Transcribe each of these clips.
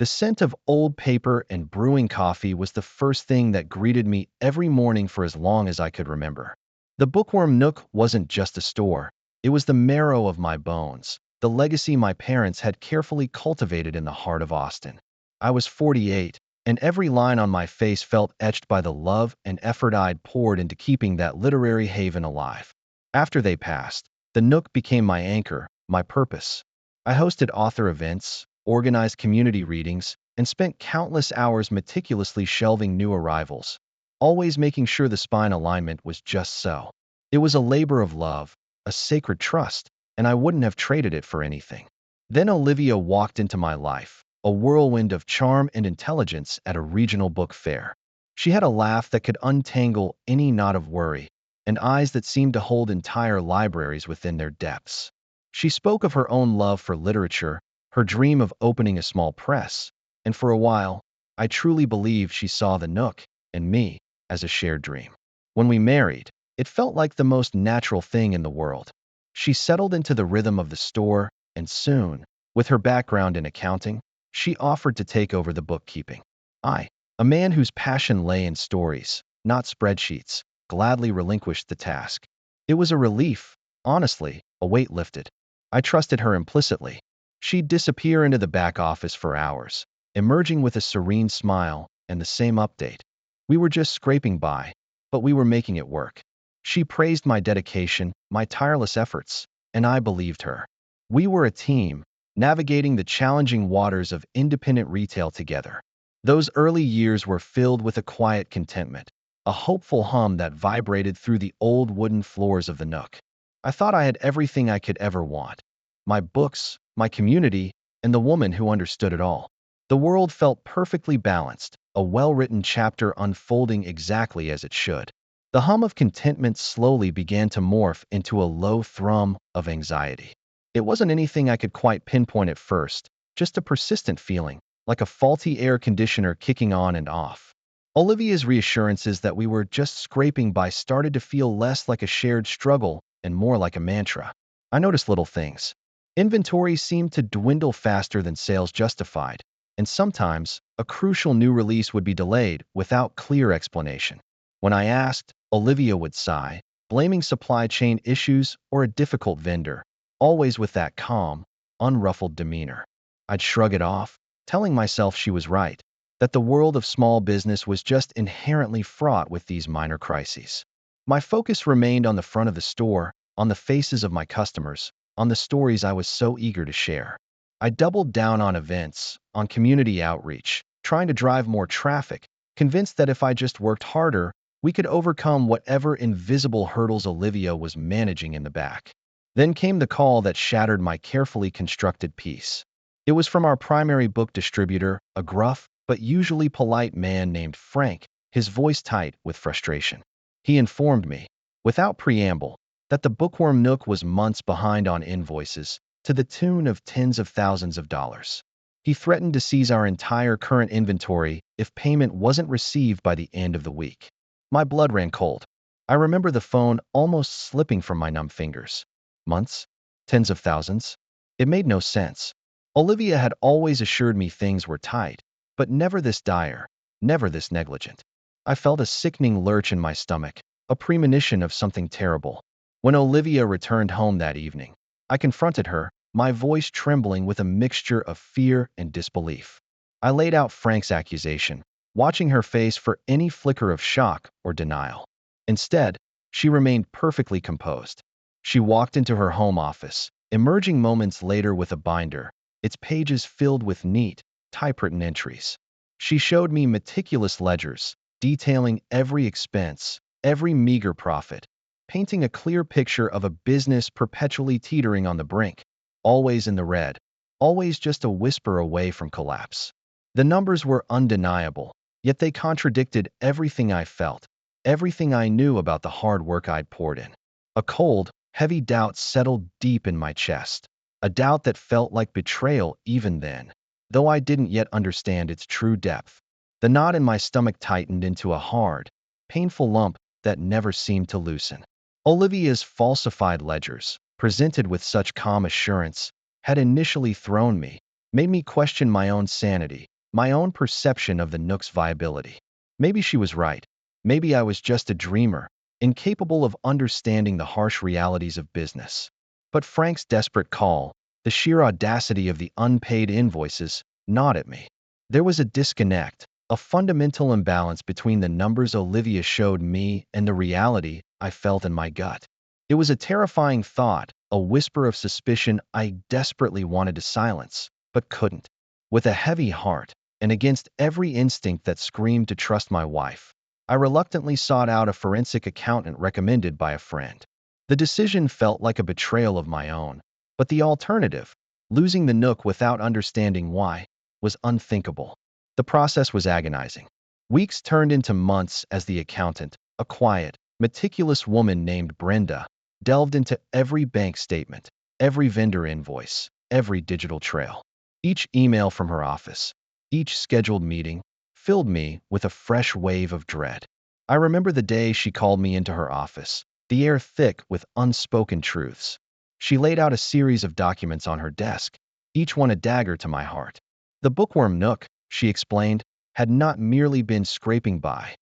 The scent of old paper and brewing coffee was the first thing that greeted me every morning for as long as I could remember. The Bookworm Nook wasn't just a store. It was the marrow of my bones, the legacy my parents had carefully cultivated in the heart of Austin. I was 48, and every line on my face felt etched by the love and effort I'd poured into keeping that literary haven alive. After they passed, the Nook became my anchor, my purpose. I hosted author events, organized community readings, and spent countless hours meticulously shelving new arrivals, always making sure the spine alignment was just so. It was a labor of love, a sacred trust, and I wouldn't have traded it for anything. Then Olivia walked into my life, a whirlwind of charm and intelligence at a regional book fair. She had a laugh that could untangle any knot of worry, and eyes that seemed to hold entire libraries within their depths. She spoke of her own love for literature, her dream of opening a small press, and for a while, I truly believed she saw the Nook and me as a shared dream. When we married, it felt like the most natural thing in the world. She settled into the rhythm of the store, and soon, with her background in accounting, she offered to take over the bookkeeping. I, a man whose passion lay in stories, not spreadsheets, gladly relinquished the task. It was a relief, honestly, a weight lifted. I trusted her implicitly. She'd disappear into the back office for hours, emerging with a serene smile and the same update. We were just scraping by, but we were making it work. She praised my dedication, my tireless efforts, and I believed her. We were a team, navigating the challenging waters of independent retail together. Those early years were filled with a quiet contentment, a hopeful hum that vibrated through the old wooden floors of the Nook. I thought I had everything I could ever want: my books, my community, and the woman who understood it all. The world felt perfectly balanced, a well-written chapter unfolding exactly as it should. The hum of contentment slowly began to morph into a low thrum of anxiety. It wasn't anything I could quite pinpoint at first, just a persistent feeling, like a faulty air conditioner kicking on and off. Olivia's reassurances that we were just scraping by started to feel less like a shared struggle and more like a mantra. I noticed little things. Inventory seemed to dwindle faster than sales justified, and sometimes a crucial new release would be delayed without clear explanation. When I asked, Olivia would sigh, blaming supply chain issues or a difficult vendor, always with that calm, unruffled demeanor. I'd shrug it off, telling myself she was right, that the world of small business was just inherently fraught with these minor crises. My focus remained on the front of the store, on the faces of my customers, on the stories I was so eager to share. I doubled down on events, on community outreach, trying to drive more traffic, convinced that if I just worked harder, we could overcome whatever invisible hurdles Olivia was managing in the back. Then came the call that shattered my carefully constructed peace. It was from our primary book distributor, a gruff, but usually polite man named Frank, his voice tight with frustration. He informed me, without preamble, that the Bookworm Nook was months behind on invoices, to the tune of tens of thousands of dollars. He threatened to seize our entire current inventory if payment wasn't received by the end of the week. My blood ran cold. I remember the phone almost slipping from my numb fingers. Months? Tens of thousands? It made no sense. Olivia had always assured me things were tight, but never this dire, never this negligent. I felt a sickening lurch in my stomach, a premonition of something terrible. When Olivia returned home that evening, I confronted her, my voice trembling with a mixture of fear and disbelief. I laid out Frank's accusation, watching her face for any flicker of shock or denial. Instead, she remained perfectly composed. She walked into her home office, emerging moments later with a binder, its pages filled with neat, typewritten entries. She showed me meticulous ledgers, detailing every expense, every meager profit, painting a clear picture of a business perpetually teetering on the brink, always in the red, always just a whisper away from collapse. The numbers were undeniable, yet they contradicted everything I felt, everything I knew about the hard work I'd poured in. A cold, heavy doubt settled deep in my chest, a doubt that felt like betrayal even then, though I didn't yet understand its true depth. The knot in my stomach tightened into a hard, painful lump that never seemed to loosen. Olivia's falsified ledgers, presented with such calm assurance, had initially thrown me, made me question my own sanity, my own perception of the Nook's viability. Maybe she was right. Maybe I was just a dreamer, incapable of understanding the harsh realities of business. But Frank's desperate call, the sheer audacity of the unpaid invoices, gnawed at me. There was a disconnect, a fundamental imbalance between the numbers Olivia showed me and the reality I felt in my gut. It was a terrifying thought, a whisper of suspicion I desperately wanted to silence, but couldn't. With a heavy heart, and against every instinct that screamed to trust my wife, I reluctantly sought out a forensic accountant recommended by a friend. The decision felt like a betrayal of my own, but the alternative, losing the Nook without understanding why, was unthinkable. The process was agonizing. Weeks turned into months as the accountant, a quiet, meticulous woman named Brenda, delved into every bank statement, every vendor invoice, every digital trail. Each email from her office, each scheduled meeting, filled me with a fresh wave of dread. I remember the day she called me into her office, the air thick with unspoken truths. She laid out a series of documents on her desk, each one a dagger to my heart. The Bookworm Nook, she explained, had not merely been scraping by.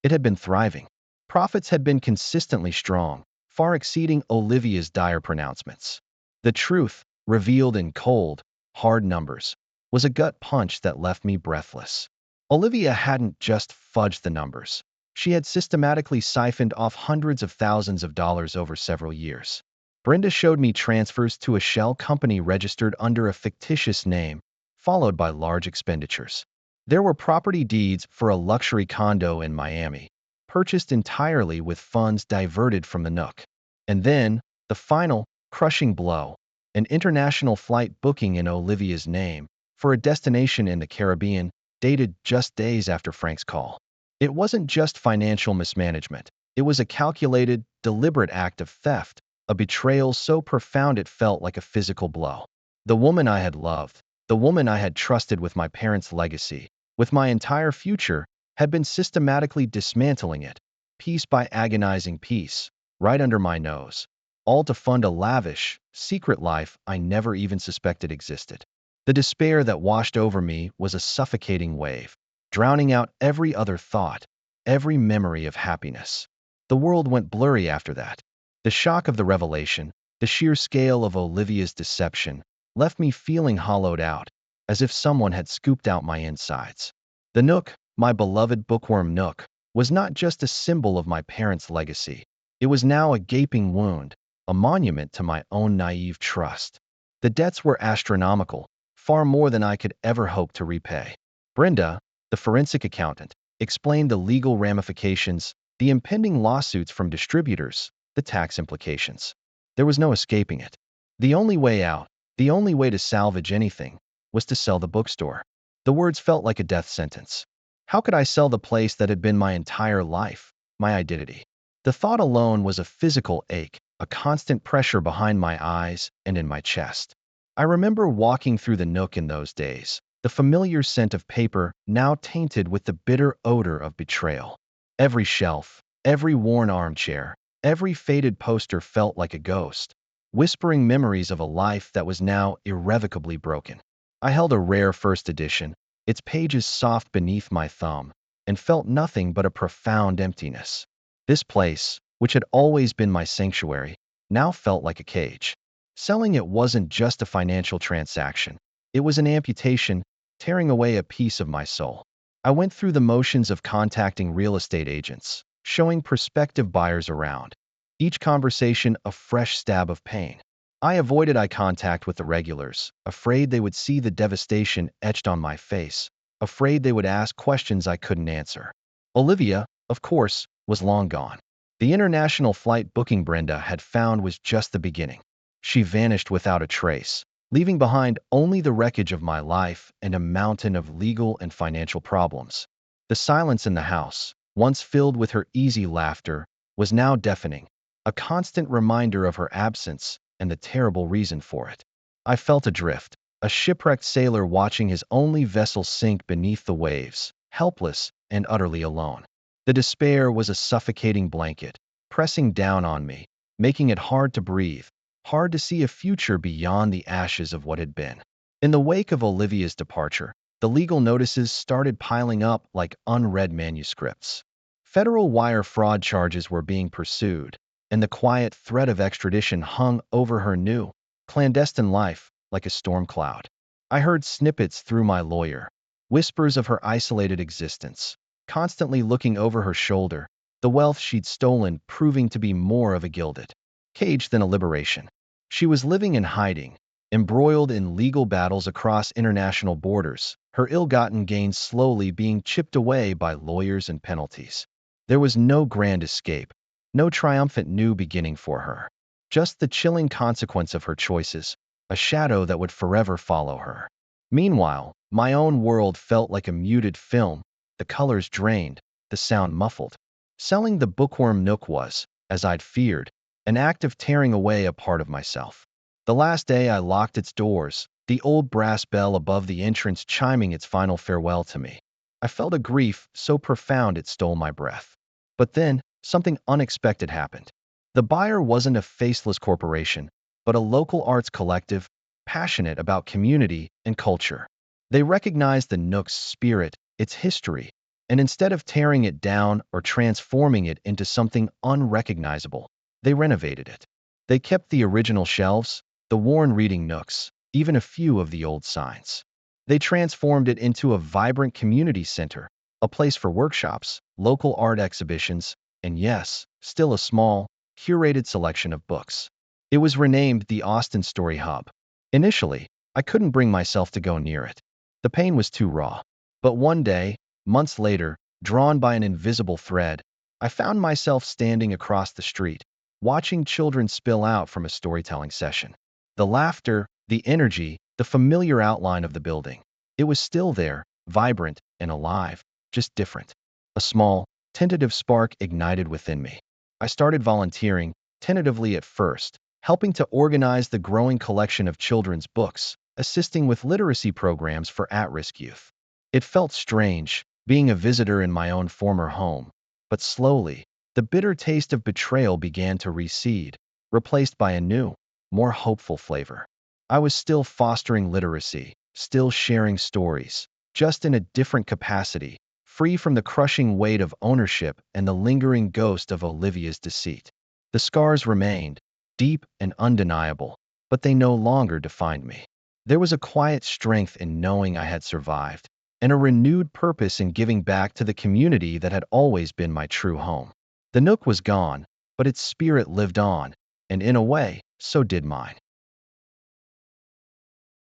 It had been thriving. Profits had been consistently strong, far exceeding Olivia's dire pronouncements. The truth, revealed in cold, hard numbers, was a gut punch that left me breathless. Olivia hadn't just fudged the numbers. She had systematically siphoned off hundreds of thousands of dollars over several years. Brenda showed me transfers to a shell company registered under a fictitious name, followed by large expenditures. There were property deeds for a luxury condo in Miami, purchased entirely with funds diverted from the Nook. And then, the final, crushing blow, an international flight booking in Olivia's name for a destination in the Caribbean, dated just days after Frank's call. It wasn't just financial mismanagement. It was a calculated, deliberate act of theft, a betrayal so profound it felt like a physical blow. The woman I had loved, the woman I had trusted with my parents' legacy, with my entire future, had been systematically dismantling it, piece by agonizing piece, right under my nose, all to fund a lavish, secret life I never even suspected existed. The despair that washed over me was a suffocating wave, drowning out every other thought, every memory of happiness. The world went blurry after that. The shock of the revelation, the sheer scale of Olivia's deception, left me feeling hollowed out, as if someone had scooped out my insides. The Nook, my beloved Bookworm Nook, was not just a symbol of my parents' legacy. It was now a gaping wound, a monument to my own naive trust. The debts were astronomical, far more than I could ever hope to repay. Brenda, the forensic accountant, explained the legal ramifications, the impending lawsuits from distributors, the tax implications. There was no escaping it. The only way out, the only way to salvage anything, was to sell the bookstore. The words felt like a death sentence. How could I sell the place that had been my entire life, my identity? The thought alone was a physical ache, a constant pressure behind my eyes and in my chest. I remember walking through the Nook in those days, the familiar scent of paper now tainted with the bitter odor of betrayal. Every shelf, every worn armchair, every faded poster felt like a ghost, whispering memories of a life that was now irrevocably broken. I held a rare first edition, its pages soft beneath my thumb, and felt nothing but a profound emptiness. This place, which had always been my sanctuary, now felt like a cage. Selling it wasn't just a financial transaction. It was an amputation, tearing away a piece of my soul. I went through the motions of contacting real estate agents, showing prospective buyers around, each conversation a fresh stab of pain. I avoided eye contact with the regulars, afraid they would see the devastation etched on my face, afraid they would ask questions I couldn't answer. Olivia, of course, was long gone. The international flight booking Brenda had found was just the beginning. She vanished without a trace, leaving behind only the wreckage of my life and a mountain of legal and financial problems. The silence in the house, once filled with her easy laughter, was now deafening, a constant reminder of her absence and the terrible reason for it. I felt adrift, a shipwrecked sailor watching his only vessel sink beneath the waves, helpless and utterly alone. The despair was a suffocating blanket, pressing down on me, making it hard to breathe, hard to see a future beyond the ashes of what had been. In the wake of Olivia's departure, the legal notices started piling up like unread manuscripts. Federal wire fraud charges were being pursued, and the quiet threat of extradition hung over her new, clandestine life like a storm cloud. I heard snippets through my lawyer, whispers of her isolated existence, constantly looking over her shoulder, the wealth she'd stolen proving to be more of a gilded cage than a liberation. She was living in hiding, embroiled in legal battles across international borders, her ill-gotten gains slowly being chipped away by lawyers and penalties. There was no grand escape, no triumphant new beginning for her. Just the chilling consequence of her choices, a shadow that would forever follow her. Meanwhile, my own world felt like a muted film, the colors drained, the sound muffled. Selling the Bookworm Nook was, as I'd feared, an act of tearing away a part of myself. The last day I locked its doors, the old brass bell above the entrance chiming its final farewell to me. I felt a grief so profound it stole my breath. But then, something unexpected happened. The buyer wasn't a faceless corporation, but a local arts collective, passionate about community and culture. They recognized the Nook's spirit, its history, and instead of tearing it down or transforming it into something unrecognizable, they renovated it. They kept the original shelves, the worn reading nooks, even a few of the old signs. They transformed it into a vibrant community center, a place for workshops, local art exhibitions, and yes, still a small, curated selection of books. It was renamed the Austin Story Hub. Initially, I couldn't bring myself to go near it. The pain was too raw. But one day, months later, drawn by an invisible thread, I found myself standing across the street, watching children spill out from a storytelling session. The laughter, the energy, the familiar outline of the building. It was still there, vibrant and alive, just different. A small, tentative spark ignited within me. I started volunteering, tentatively at first, helping to organize the growing collection of children's books, assisting with literacy programs for at-risk youth. It felt strange, being a visitor in my own former home, but slowly, the bitter taste of betrayal began to recede, replaced by a new, more hopeful flavor. I was still fostering literacy, still sharing stories, just in a different capacity, free from the crushing weight of ownership and the lingering ghost of Olivia's deceit. The scars remained, deep and undeniable, but they no longer defined me. There was a quiet strength in knowing I had survived, and a renewed purpose in giving back to the community that had always been my true home. The Nook was gone, but its spirit lived on, and in a way, so did mine.